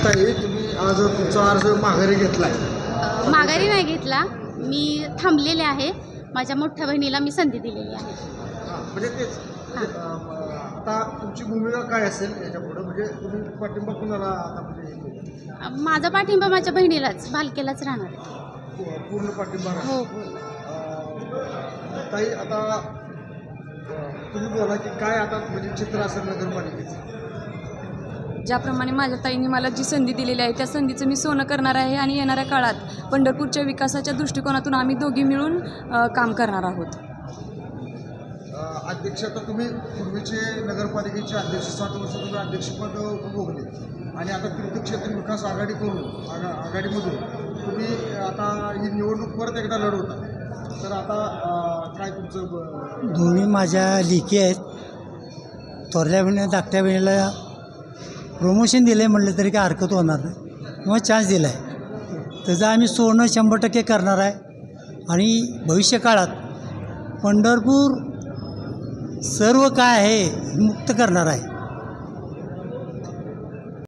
ताई, तुम्ही आज तुमचा अर्ज माघारी घेतलाय. माघारी नाही घेतला, मी थांबलेले आहे. माझ्या मोठ्या बहिणीला मी संधी दिलेली आहे. म्हणजे तेच आता तुमची भूमिका काय असेल याच्यापुढे, म्हणजे तुम्ही पाठिंबा कुणाला आता म्हणजे माझा पाठिंबा माझ्या बहिणीलाच, भालकेलाच राहणार आहे. पूर्ण पाठिंबा राहणार? हो. ताई, आता तुम्ही बोला की काय आता म्हणजे चित्र असेल नगरपालिकेचं. ज्याप्रमाणे माझ्या ताईंनी मला जी संधी दिलेली आहे त्या संधीचं मी सोनं करणार आहे आणि येणाऱ्या काळात पंढरपूरच्या विकासाच्या दृष्टिकोनातून आम्ही दोघी मिळून काम करणार आहोत. अध्यक्ष, आता तुम्ही पूर्वीचे नगरपालिकेचे अध्यक्ष 7 वर्ष तुम्ही अध्यक्षपद उपभोगले आणि आता तीर्थक्षेत्र विकास आघाडी करून आघाडीमधून तुम्ही आता ही निवडणूक परत एकदा लढवता. तर आता काय तुमचं दोन्ही माझ्या लेकी आहेत. थोरल्या बहिणी धाकट्या बहिणीला प्रमोशन दिलं आहे म्हटलं तरी काय हरकत होणार नाही किंवा चान्स दिला आहे. त्याचं आम्ही सोनं 100% करणार आहे आणि भविष्यकाळात पंढरपूर सर्व काय आहे मुक्त करणार आहे.